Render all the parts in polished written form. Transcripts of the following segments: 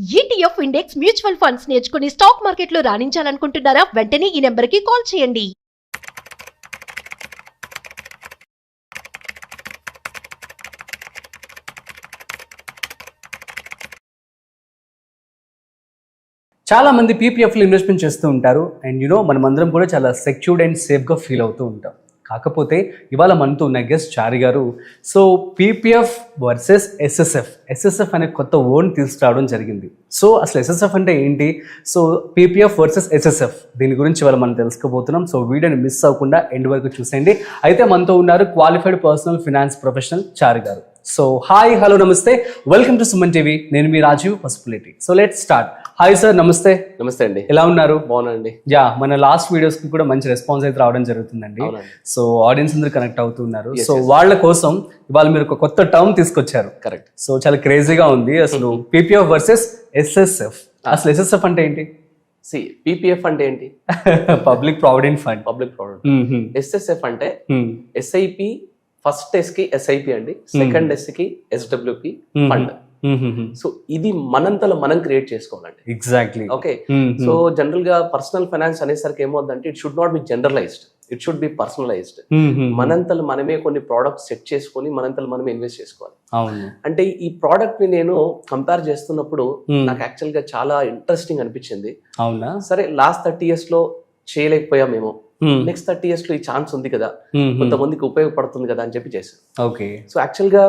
ETF index mutual funds నేర్చుకుని stock మార్కెట్లో రాణించాలనుకుంటున్నారా? వెంటనే ఈ నెంబర్కి కాల్ చేయండి. చాలా మంది పీపీఎఫ్లో ఇన్వెస్ట్మెంట్ చేస్తూ ఉంటారు. అండ్ మనమందరం కూడా చాలా సెక్యూర్డ్ అండ్ సేఫ్గా ఫీల్ అవుతూ ఉంటాం. కాకపోతే ఇవాళ మనతో ఉన్న గెస్ట్ చారి గారు. సో పీపీఎఫ్ వర్సెస్ ఎస్ఎస్ఎఫ్ అనే కొత్త వర్డ్ తీసుకురావడం జరిగింది. సో అసలు ఎస్ఎస్ఎఫ్ అంటే ఏంటి, సో పీపీఎఫ్ వర్సెస్ ఎస్ఎస్ఎఫ్ దీని గురించి ఇవాళ మనం తెలుసుకోబోతున్నాం. సో వీడియోని మిస్ అవ్వకుండా ఎండ్ వరకు చూసేయండి. అయితే మనతో ఉన్నారు qualified personal finance professional Chari గారు. సో హాయ్, హలో, నమస్తే, వెల్కమ్ టు సుమన్ టీవీ. నేను మీ Rajiv Pasupuleti. So let's start. Hi sir, నమస్తే. నమస్తే అండి, ఎలా ఉన్నారు? బాగున్నాండి. యా, మన లాస్ట్ వీడియోస్ కి కూడా మంచి రెస్పాన్స్ అయితే రావడం జరుగుతుందండి. సో ఆడియన్స్ అందరూ కనెక్ట్ అవుతున్నారు. సో వాళ్ళ కోసం ఇవాళ మీరు ఒక కొత్త టర్మ్ తీసుకొచ్చారు. కరెక్ట్. సో చాలా క్రేజీగా ఉంది అసలు. PPF versus SSF. అసలు ఎస్ఎస్ఎఫ్ అంటే ఏంటి? పీపీఎఫ్ అంటే ఏంటి? Public provident fund. Public provident. SSF అంటే ఎస్ఐపి. ఫస్ట్ ఎస్ కి ఎస్ఐపి అండి, సెకండ్ ఎస్ కి ఎస్డబ్ల్యూపి ఫండ్. సో ఇది మనంతలో మనం క్రియేట్ చేసుకోవాలండి. ఎగ్జాక్ట్లీ. ఓకే. సో జనరల్ గా పర్సనల్ ఫైనాన్స్ అనేసరికి ఏమవుతుందంటే it should not be generalized, it should be personalized. మనంతలో మనమే కొన్ని ప్రోడక్ట్స్ సెట్ చేసుకొని మనంతలో మనమే ఇన్వెస్ట్ చేసుకోవాలి. అంటే ఈ ప్రోడక్ట్ ని నేను కంపేర్ చేస్తున్నప్పుడు నాకు యాక్చువల్ గా చాలా ఇంట్రెస్టింగ్ అనిపించింది. అవునా? సరే, లాస్ట్ 30 years లో చేయలేకపోయామేమో, నెక్స్ట్ 30 years లో ఈ ఛాన్స్ ఉంది కదా, కొంతమందికి ఉపయోగపడుతుంది కదా అని చెప్పి చేశాను. ఓకే. సో యాక్చువల్ గా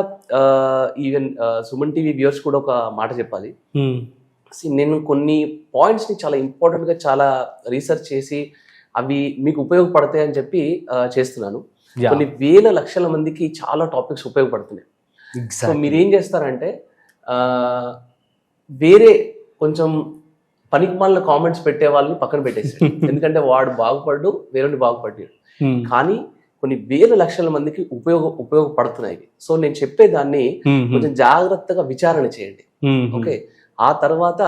ఈవెన్ సుమన్ టీవీ వ్యూవర్స్ కూడా ఒక మాట చెప్పాలి. నేను కొన్ని పాయింట్స్ ని చాలా ఇంపార్టెంట్ గా చాలా రీసెర్చ్ చేసి అవి మీకు ఉపయోగపడతాయి అని చెప్పి చేస్తున్నాను. కొన్ని వేల లక్షల మందికి చాలా టాపిక్స్ ఉపయోగపడుతున్నాయి. సో మీరేం చేస్తారంటే వేరే కొంచెం పనికిమాలిన కామెంట్స్ పెట్టే వాళ్ళని పక్కన పెట్టేసాడు. ఎందుకంటే వాడు బాగుపడ్డు, వేరే బాగుపడ్డాడు. కానీ కొన్ని వేల లక్షల మందికి ఉపయోగపడుతున్నాయి. సో నేను చెప్పేదాన్ని కొంచెం జాగ్రత్తగా విచారణ చేయండి. ఓకే. ఆ తర్వాత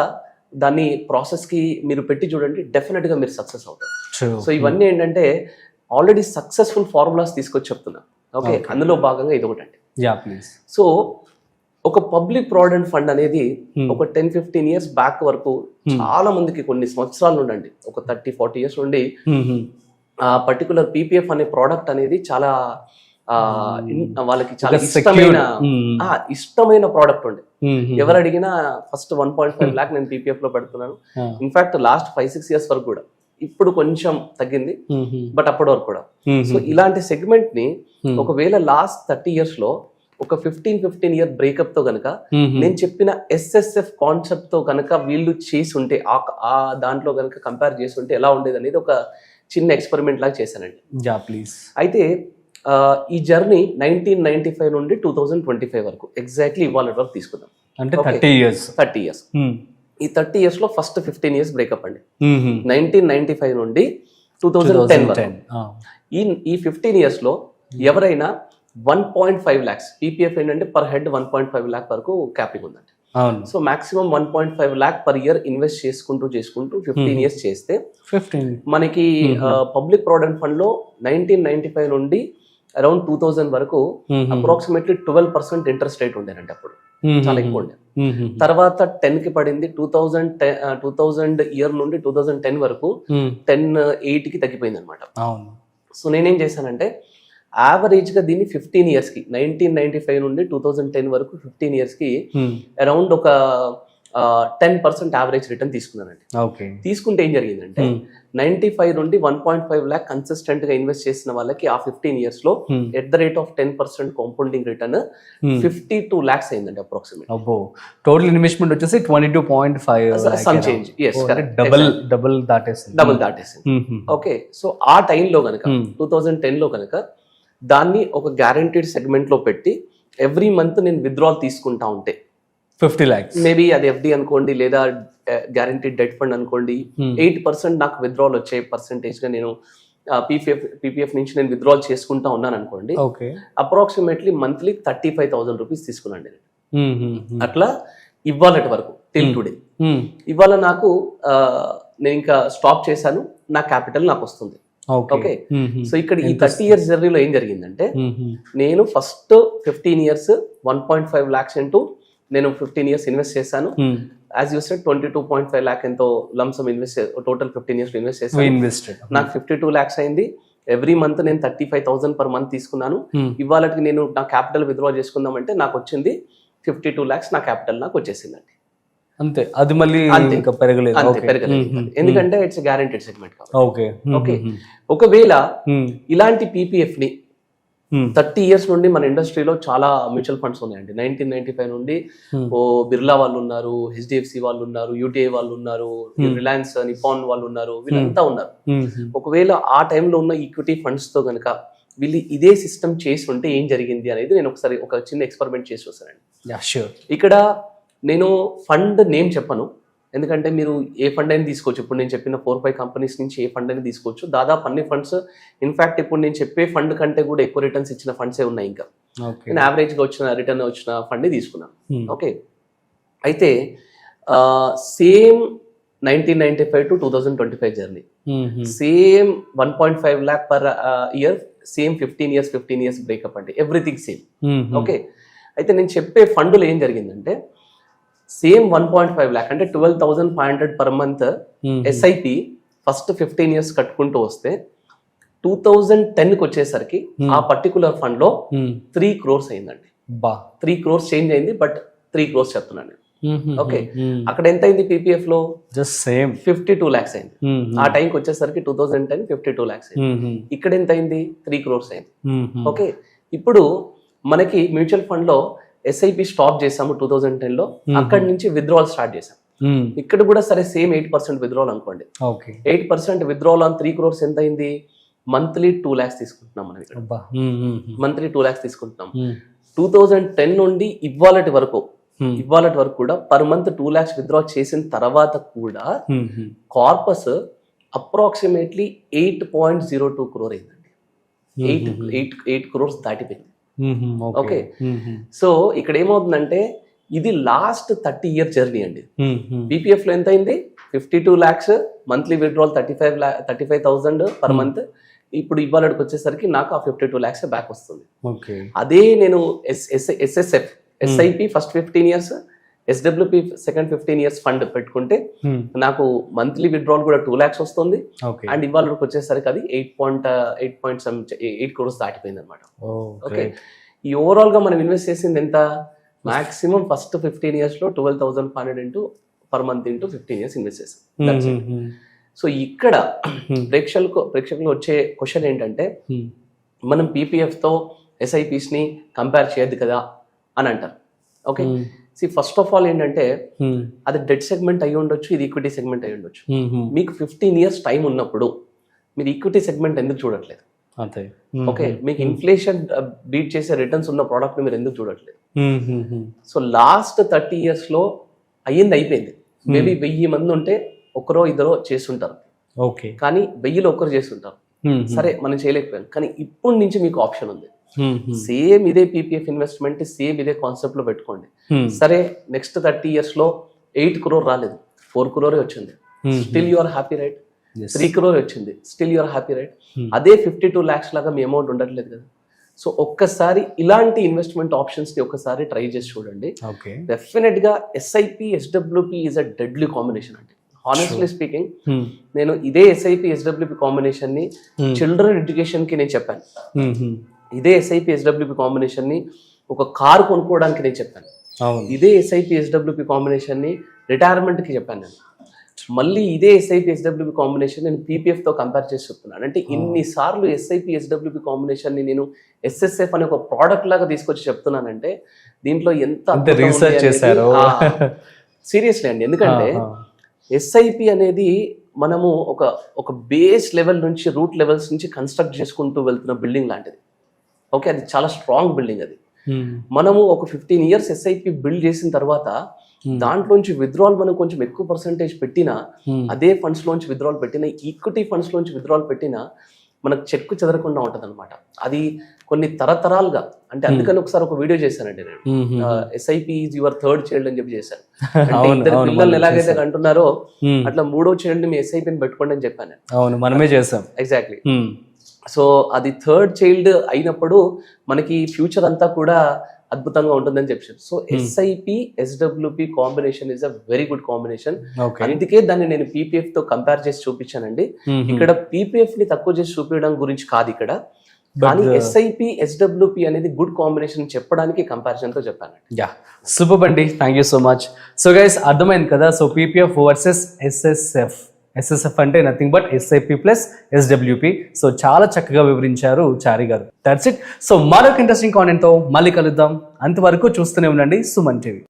దాన్ని ప్రాసెస్ కి మీరు పెట్టి చూడండి, డెఫినెట్ గా మీరు సక్సెస్ అవుతారు. సో ఇవన్నీ ఏంటంటే ఆల్రెడీ సక్సెస్ఫుల్ ఫార్ములాస్ తీసుకొచ్చి చెప్తున్నా. ఓకే. అందులో భాగంగా ఇది ఒకటండి. సో ఒక పబ్లిక్ ప్రావిడెంట్ ఫండ్ అనేది ఒక 10-15 years బ్యాక్ వరకు చాలా మందికి, కొన్ని సంవత్సరాల నుండి, ఒక 30-40 years నుండి ఆ పర్టికులర్ పీపీఎఫ్ అనే ప్రోడక్ట్ అనేది చాలా వాళ్ళకి చాలా ఇష్టమైన ప్రోడక్ట్ ఉండే. ఎవరు అడిగినా ఫస్ట్ 1.5 lakh నేను పీపీఎఫ్ లో పెడుతున్నాను. ఇన్ఫాక్ట్ లాస్ట్ 5-6 years వరకు కూడా, ఇప్పుడు కొంచెం తగ్గింది, బట్ అప్పటి వరకు కూడా. సో ఇలాంటి సెగ్మెంట్ ని ఒకవేళ లాస్ట్ 30 years లో ఒక 15 year బ్రేకప్ తో గనక నేను చెప్పిన ఎస్ఎస్ఎఫ్ కాన్సెప్ట్ తో గనక వీళ్ళు చేసి ఉంటే, ఆ దాంట్లో గనక కంపేర్ చేసి ఉంటే ఎలా ఉండేది అనేది ఒక చిన్న ఎక్స్పెరిమెంట్ లాగా చేశానండి. అయితే ఈ జర్నీ 1995 నుండి 2025 వరకు ఎగ్జాక్ట్లీ ఇవాళ వరకు తీసుకుందాం. అంటే 30 years. ఈ 30 years లో ఫస్ట్ 15 years బ్రేకప్ అండి. 1995 నుండి 2010 వరకు. ఈ 15 years లో ఎవరైనా 1.5 lakhs పీపీఎఫ్ ఏంటంటే పర్ హెడ్ 1.5 lakh వరకు క్యాపింగ్ ఉందండి. So maximum 1.5 lakh per year invest చేసుకుంటూ 15 years చేస్తే మనకి పబ్లిక్ ప్రావిడెంట్ ఫండ్ లో 1995 నుండి అరౌండ్ 2000 వరకు అప్రాక్సిమేట్లీ 12% ఇంట్రెస్ట్ రేట్ ఉండేనండి. అప్పుడు చాలా ఎక్కువ ఉండే. తర్వాత 10 కి పడింది. 2000 ఇయర్ నుండి 2010 వరకు 10.8 కి తగ్గిపోయింది అనమాట. సో నేనేం చేశానంటే యావరేజ్ గా దీన్ని 15 years కి 1995 నుండి 2010 వరకు 15 years కి అరౌండ్ ఒక 10% యావరేజ్ రిటర్న్ తీసుకున్నానండి. తీసుకుంటే ఏం జరిగిందంటే 95 నుండి 1.5 lakh కన్సిస్టెంట్ గా ఇన్వెస్ట్ చేసిన వాళ్ళకి ఆ 15 years లో at the rate of 10% compounding return 52 lakhs అయిందండి అప్రాక్సిమేట్. టోటల్ ఇన్వెస్ట్మెంట్ వచ్చేసి 22.5 సమ్ చేంజ్. డబుల్ దాటేసింది. ఓకే. సో ఆ టైంలో గనక 2010 లో గనక దాన్ని ఒక గ్యారంటీడ్ సెగ్మెంట్ లో పెట్టి ఎవ్రీ మంత్ నేను విత్డ్రాల్ తీసుకుంటా ఉంటే 50 lakhs, మేబీ అది ఎఫ్డి అనుకోండి లేదా గ్యారంటీడ్ డెట్ ఫండ్ అనుకోండి, 8% నాకు విత్డ్రాల్ వచ్చే పర్సెంటేజ్ గా నేను పీపీఎఫ్ నుంచి నేను విత్డ్రాల్ చేసుకుంటా ఉన్నాను అనుకోండి. అప్రాక్సిమేట్లీ మంత్లీ 35,000 రూపీస్ తీసుకున్నాండి. అట్లా ఇవ్వాలటి వరకు టిల్ టుడే. ఇవాళ నాకు నేను ఇంకా స్టాప్ చేశాను, నా క్యాపిటల్ నాకు వస్తుంది. ఓకే. సో ఇక్కడ ఈ 30 years జర్నీలో ఏం జరిగిందంటే నేను ఫస్ట్ 15 years 1.5 lakhs ఇంటూ నేను 15 years ఇన్వెస్ట్ చేశాను. యాజ్ యూ సెడ్ 22.5 lakh ఎంతో lump sum invest total 15 years invest చేశాను. ఇన్వెస్టెడ్. నాకు 52 lakhs అయింది. ఎవ్రీ మంత్ నేను 35,000 per month తీసుకున్నాను. ఇవాళకి నేను నా క్యాపిటల్ విత్డ్రా చేసుకుందామంటే నాకు వచ్చింది 52 lakhs నా క్యాపిటల్ నాకు వచ్చేసిందండి. అంతే, అది మళ్ళీ ఇంకా పెరగలేదు. అంతే, పెరగలేదు. ఎందుకంటే ఇట్స్ గ్యారెంటెడ్ సెగ్మెంట్ కాబట్టి. ఓకే ఓకే, ఒకవేళ ఇలాంటి పీపీఎఫ్ ని 30 years నుండి మన ఇండస్ట్రీలో చాలా మ్యూచువల్ ఫండ్స్ ఉన్నాయండి. 1995 నుండి బిర్లా వాళ్ళు ఉన్నారు, హెచ్డిఎఫ్సి వాళ్ళు ఉన్నారు, యూటీఐ వాళ్ళు ఉన్నారు, రిలయన్స్ నిపాన్ వాళ్ళు ఉన్నారు, వీళ్ళంతా ఉన్నారు. ఒకవేళ ఆ టైంలో ఉన్న ఈక్విటీ ఫండ్స్ తో కనుక వీళ్ళు ఇదే సిస్టమ్ చేసి ఉంటే ఏం జరిగింది అనేది నేను ఒకసారి ఒక చిన్న ఎక్స్పెరిమెంట్ చేసి చూసానండి. ఇక్కడ నేను ఫండ్ నేమ్ చెప్పను, ఎందుకంటే మీరు ఏ ఫండ్ అయినా తీసుకోవచ్చు. ఇప్పుడు నేను చెప్పిన 4-5 కంపెనీస్ నుంచి ఏ ఫండ్ అయినా తీసుకోవచ్చు. దాదాపు అన్ని ఫండ్స్, ఇన్ఫాక్ట్ ఇప్పుడు నేను చెప్పే ఫండ్ కంటే కూడా ఎక్కువ రిటర్న్స్ ఇచ్చిన ఫండ్సే ఉన్నాయి. ఇంకా నేను యావరేజ్గా వచ్చిన రిటర్న్ వచ్చిన ఫండ్ తీసుకున్నాను. ఓకే, అయితే same 1995 to 2025 journey, same 1.5 lakh per year, same 15 years breakup అండి, ఎవ్రీథింగ్ సేమ్. ఓకే, అయితే నేను చెప్పే ఫండ్లో ఏం జరిగిందంటే సేమ్ 1.5 lakh అంటే 12,500 per month SIP first 15 years కట్టుకుంటూ వస్తే 2010కి వచ్చేసరికి ఆ పర్టికులర్ ఫండ్ లో 3 crores అయిందండి. 3 crores చేంజ్ అయింది, బట్ 3 crores చెప్తున్నాను. ఓకే, అక్కడ ఎంత అయింది పీపీఎఫ్ లో? జస్ట్ సేమ్ 52 lakhs అయింది. ఆ టైంకి వచ్చేసరికి 2010 52 lakhs అయింది. ఇక్కడ ఎంత అయింది? 3 crores అయింది. ఓకే, ఇప్పుడు మనకి మ్యూచువల్ ఫండ్ లో ఎస్ఐపి స్టాప్ చేసాము 2010 లో, అక్కడి నుంచి విత్డ్రావల్ స్టార్ట్ చేసాం. ఇక్కడ కూడా సరే సేమ్ 8% విత్డ్రావల్ అనుకోండి. 8% విత్డ్రావల్ ఆన్ 3 crores ఎంత అయింది? మంత్లీ 2 lakhs తీసుకుంటున్నాం మనం ఇక్కడ. మంత్లీ 2 lakhs తీసుకుంటున్నాం. 2010 నుండి ఇవాళటి వరకు కూడా పర్ మంత్ 2 lakhs విత్డ్రా చేసిన తర్వాత కూడా కార్పస్ అప్రాక్సిమేట్లీ 8.02 crore అయిందండి. 8 crores దాటిపోయింది. ఓకే, సో ఇక్కడ ఏమవుతుందంటే ఇది లాస్ట్ 30 year జర్నీ అండి. పీపీఎఫ్ లో ఎంత అయింది? 52 lakhs monthly withdrawal 35,000 per month. ఇప్పుడు ఇవాళకి వచ్చేసరికి నాకు ఆ 52 lakhs బ్యాక్ వస్తుంది. అదే నేను SIP first 15 years, SWP second 15 years fund పెట్టుకుంటే నాకు మంత్లీ విత్డ్రావల్ కూడా 2 lakhs వస్తుంది. అండ్ ఇవాళకి వచ్చేసరికి అది 8 crores దాటిపోయింది అనమాట. ఓకే, ఈ ఓవరాల్ గా మనం ఇన్వెస్ట్ చేసింది ఎంత? మాక్సిమం ఫస్ట్ 15 years లో 12,500 per month into 15 years invest చేసాం. సో ఇక్కడ ప్రేక్షకులు వచ్చే క్వశ్చన్ ఏంటంటే మనం పీపీఎఫ్ తో ఎస్ఐపిస్ ని కంపేర్ చేయొద్దు కదా అని అంటారు. ఓకే, ఫస్ట్ ఆఫ్ ఆల్ ఏంటంటే అది డెట్ సెగ్మెంట్ అయి ఉండొచ్చు, ఇది ఈక్విటీ సెగ్మెంట్ అయి ఉండొచ్చు. మీకు 15 years టైం ఉన్నప్పుడు మీరు ఈక్విటీ సెగ్మెంట్ ఎందుకు చూడట్లేదు? ఓకే, మీకు ఇన్ఫ్లేషన్ బీట్ చేసే రిటర్న్స్ ఉన్న ప్రోడక్ట్ మీరు ఎందుకు చూడట్లేదు? సో లాస్ట్ 30 years లో అయిపోయింది. మేబీ 1000 మంది ఉంటే ఒకరో ఇద్దరో చేస్తుంటారు, కానీ 1000లో ఒకరు చేస్తుంటారు. సరే, మనం చేయలేకపోయాం, కానీ ఇప్పటి నుంచి మీకు ఆప్షన్ ఉంది. సేమ్ ఇదే పీపీఎఫ్ ఇన్వెస్ట్మెంట్, సేమ్ ఇదే కాన్సెప్ట్ లో పెట్టుకోండి. సరే, నెక్స్ట్ 30 years లో 8 crore రాలేదు, 4 crore వచ్చింది, still you are happy, right? 3 crore వచ్చింది, still you are happy, right? అదే 52 lakhs లాగా మీ అమౌంట్ ఉండట్లేదు కదా. సో ఒక్కసారి ఇలాంటి ఇన్వెస్ట్మెంట్ ఆప్షన్స్ ని ఒక్కసారి ట్రై చేసి చూడండి. డెఫినెట్ గా SIP SWP is a deadly combination అండి. హానెస్ట్లీ స్పీకింగ్, నేను ఇదే ఎస్ఐపి ఎస్డబ్ల్యూపి కాంబినేషన్ ని చిల్డ్రన్ ఎడ్యుకేషన్ కి నేను చెప్పాను. ఇదే ఎస్ఐపి ఎస్డబ్ల్యూపి కాంబినేషన్ ని ఒక కార్ కొనుక్కోవడానికి నేను చెప్పాను. ఇదే ఎస్ఐపి ఎస్డబ్ల్యూపి కాంబినేషన్ ని రిటైర్మెంట్ కి చెప్పాను నేను. మళ్ళీ ఇదే ఎస్ఐపి ఎస్డబ్ల్యూపి కాంబినేషన్ నేను పీపీఎఫ్ తో కంపేర్ చేసి చెప్తున్నాను. అంటే ఇన్నిసార్లు ఎస్ఐపి ఎస్డబ్ల్యూపి కాంబినేషన్ ని నేను ఎస్ఎస్ఎఫ్ అనే ఒక ప్రోడక్ట్ లాగా తీసుకొచ్చి చెప్తున్నానంటే దీంట్లో ఎంత రీసెర్చ్ చేశారు సీరియస్లీ అండి. ఎందుకంటే ఎస్ఐపి అనేది మనము ఒక బేస్ లెవెల్ నుంచి రూట్ లెవెల్స్ నుంచి కన్స్ట్రక్ట్ చేసుకుంటూ వెళ్తున్న బిల్డింగ్ లాంటిది. ఓకే, అది చాలా స్ట్రాంగ్ బిల్డింగ్. అది మనము ఒక 15 years ఎస్ఐపి బిల్డ్ చేసిన తర్వాత దాంట్లోంచి విత్డ్రావల్ మనం కొంచెం ఎక్కువ పర్సెంటేజ్ పెట్టినా, అదే ఫండ్స్ లోంచి విత్డ్రావల్ పెట్టినా, ఈక్విటీ ఫండ్స్ లోంచి విత్డ్రావల్ పెట్టినా మనకు చెక్కు చెదరకుండా ఉంటది అనమాట. అది కొన్ని తరతరాలుగా, అంటే అందుకని ఒకసారి ఒక వీడియో చేశానండి నేను, SIP is your third child అని చెప్పి చేశాను. ఇద్దరు పిల్లల్ని ఎలాగైతే అంటున్నారో అట్లా 3వ చైల్డ్ ని మీ ఎస్ఐపిని పెట్టుకోండి అని చెప్పాను. అవును, మనమే చేసాం. ఎగ్జాక్ట్లీ. సో అది థర్డ్ చైల్డ్ అయినప్పుడు మనకి ఫ్యూచర్ అంతా కూడా అద్భుతంగా ఉంటుందని చెప్పారు. So SIP SWP combination is a very good combination. Okay. అందుకే దాన్ని నేను పీపీఎఫ్ తో కంపేర్ చేసి చూపించానండి. ఇక్కడ పీపీఎఫ్ ని తక్కువ చేసి చూపించడం గురించి కాదు ఇక్కడ, కానీ ఎస్ఐపి ఎస్డబ్ల్యూపి అనేది గుడ్ కాంబినేషన్ చెప్పడానికి కంపారిజన్ తో చెప్పాను. యా, సూపర్ అండి, thank you so much. So guys, అర్థమైంది కదా. సో పీపీఎఫ్ వర్సెస్ ఎస్ఎస్ఎఫ్ అంటే nothing but SIP plus SWP. So చాలా చక్కగా వివరించారు చారి గారు. That's it. సో మరొక ఇంట్రెస్టింగ్ కాంటెంట్ తో మళ్ళీ కలుద్దాం. అంతవరకు చూస్తూనే ఉండండి సుమన్ టీవీ.